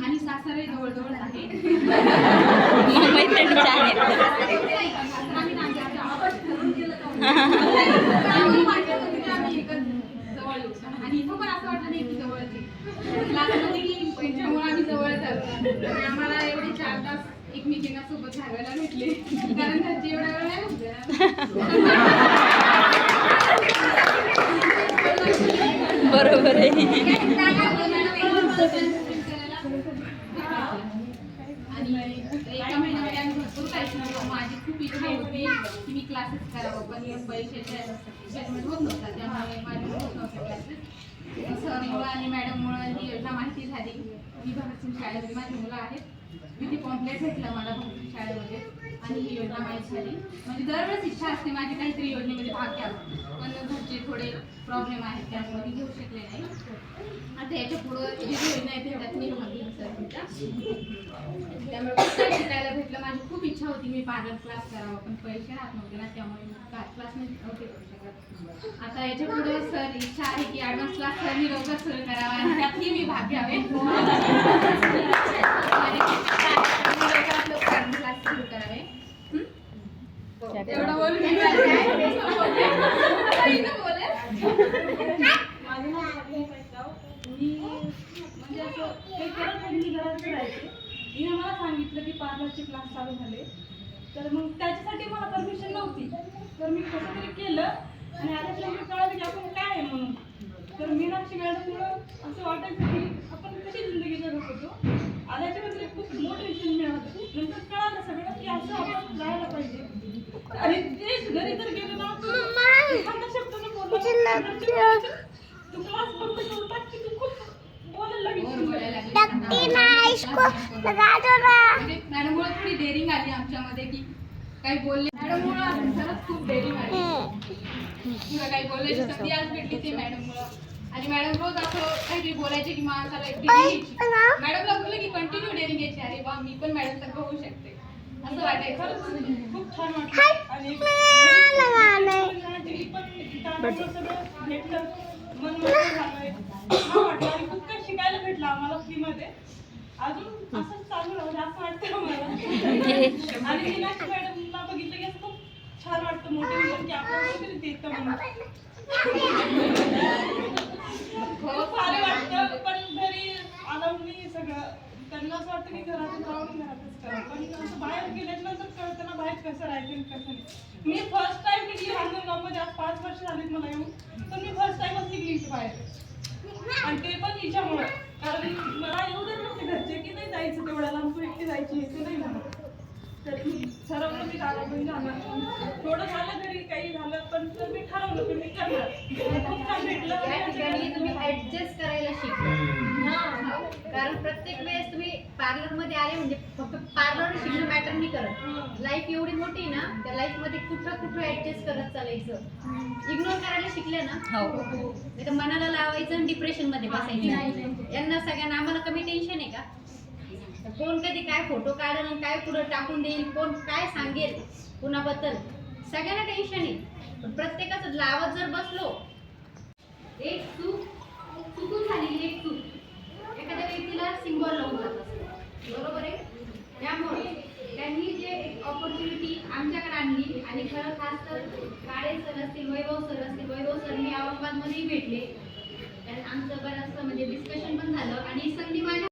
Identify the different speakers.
Speaker 1: आणि सासरे जवळजवळ आहे.
Speaker 2: मैत्रिणीच्या आहेत.
Speaker 1: आम्ही नांदेडच्या आहोत. आम्ही एकच जवळ येऊ. आणि इथं पण असं वाटलं नाही की जवळच आहे. क्लासमध्ये की त्यांच्यामुळे आम्ही जवळच आलो. आणि आम्हाला एवढे 4 तास एकमेकींना सोबत घालवायला भेटले, कारण घरचे एवढा वेळ नाही होते.
Speaker 2: बरोबर आहे.
Speaker 1: आणि एका महिन्यामध्ये आम्ही भरपूर काही शिकलो. माझी खूप इच्छा होती की मी क्लासेस करावं, पण पैशाच्या जजमेंट होत नव्हता, त्यामुळे माझे होत नव्हते क्लासेस. सरमुळं आणि मॅडममुळं ही योजना माहिती झाली. मी भगतसिंग शाळेमध्ये माझी मुलं आहेत. मी ती पॉम्पलेट भेटलं मला भगतसिंग शाळेमध्ये आणि ही योजना माहिती झाली. म्हणजे दरवेळेस इच्छा असते माझी काहीतरी योजनेमध्ये भाग घ्यावा, पण घरचे थोडे प्रॉब्लेम आहेत त्यामुळे मी घेऊ शकले नाही. आता याच्या पुढं जी योजना येते त्यात मी भाग घेईन सर तुमच्या. त्यामुळे खूप काही शिकायला भेटलं. माझी खूप इच्छा होती मी पार्लर क्लास करावा, पण पैसे राहत नव्हते ना, त्यामुळे मी क्लास नव्हते करू शकत. आता याच्या पुढे सर इच्छा आहे की ॲडव्हान्स क्लास सर मी लवकर सुरू करावा आणि त्यातही मी भाग घ्यावे. क्लास सुरू करावे. एवढं बोलून म्हणजे असं काही करत नाही, मी घरात राहायचे. हिने मला सांगितलं की पार्लरचे क्लास चालू झाले, तर मग त्याच्यासाठी मला परमिशन नव्हती. तर मी कसं तरी केलं आणि आल्याच्या नंतर कळलं की आपण काय आहे म्हणून. तर मीनाक्षी मॅडममुळं असं वाटायचं की आपण कशी जिंदगी जगत होतो. आल्याच्या नंतर खूप मोटिवेशन मिळालं. नंतर कळालं सगळं की असं आपण जायला पाहिजे. आणि ते घरी जर गेलो ना एखादा शब्द न बोलला तू क्लास बंद करून टाक की तू खूप बोलायला लागली. मॅडममुळे थोडी डेअरिंग आली आमच्यामध्ये की काही बोलले. मॅडममुळे खरंच खूप डेअरिंग आली किंवा काही बोलायची संधी आज भेटली ते मॅडममुळं. आणि मॅडम रोज असं काहीतरी बोलायचे की माणसाला एक डेअरिंग यायची. मॅडमला बोलले की कंटिन्यू डेअरिंग यायची. अरे वा, मी पण मॅडमसारखं होऊ शकते असं वाटायचं. खरंच खूप छान वाटलं. आणि सगळं भेटलं, मन मोकळं झालंय, छान वाटलं आणि खूप काही शिकायला भेटलं आम्हाला फ्रीमध्ये. अजून असंच चालू राहू असं वाटतं मला. आणि मीनाक्षी मॅडमला बघितलं की असं खूप छान वाटतं, मोटिवेशन की आपल्याला काहीतरी देतं म्हणून. खूप भारी वाटतं. पण घरी आलं मी सगळं त्यांना असं वाटतं की घरातच राहून घरातच करा, पण असं बाहेर गेल्यानंतर कळतं ना बाहेर कसं राहायचं कसं नाही. मी फर्स्ट टाइम निघली रांजणगावमध्ये, आज 5 वर्ष झालीत मला येऊन, पण मी फर्स्ट टाइमच निघली इथे बाहेर. आणि ते पण हिच्यामुळे, कारण मला येऊ देत नव्हते घरचे की नाही जायचं तेवढ्या लांब, तू एकटी जायची ते नाही म्हणत. तर मी ठरवलं मी दादा पण जाणार. थोडं झालं घरी काही झालं, पण तर मी ठरवलं की मी करणार. खूप छान भेटलं.
Speaker 3: या ठिकाणी तुम्ही ऍडजस्ट करायला शिकला. कारण प्रत्येक वेळेस तुम्ही पार्लर मध्ये आले म्हणजे फक्त पार्लर शिकणं मॅटर नाही करत. लाईफ एवढी मोठी ना, त्या लाईफ मध्ये कुठं कुठं ऍडजस्ट करत चालायचं. इग्नोर करायला शिकले ना, नाही तर मनाला लावायचं आणि डिप्रेशन मध्ये बसायचं. यांना सगळ्यांना आम्हाला कमी टेन्शन आहे का? कोण कधी काय फोटो काढेल आणि काय पुढे टाकून देईल, कोण काय सांगेल कुणाबद्दल, सगळ्यांना टेन्शन आहे. पण प्रत्येकाचं लावत जर बसलो, एक चुकून झालेली एक चूक एखाद्या व्यक्तीला सिंबल लावून जात असते, बरोबर आहे. त्यामुळे त्यांनी जे एक ऑपॉर्च्युनिटी आमच्याकडे आणली आणि खरं खास तर काळे सर असतील, वैभव सर मी औरंगाबादमध्येही भेटले. आमचं बरंचसं म्हणजे डिस्कशन पण झालं आणि संधी माझ्या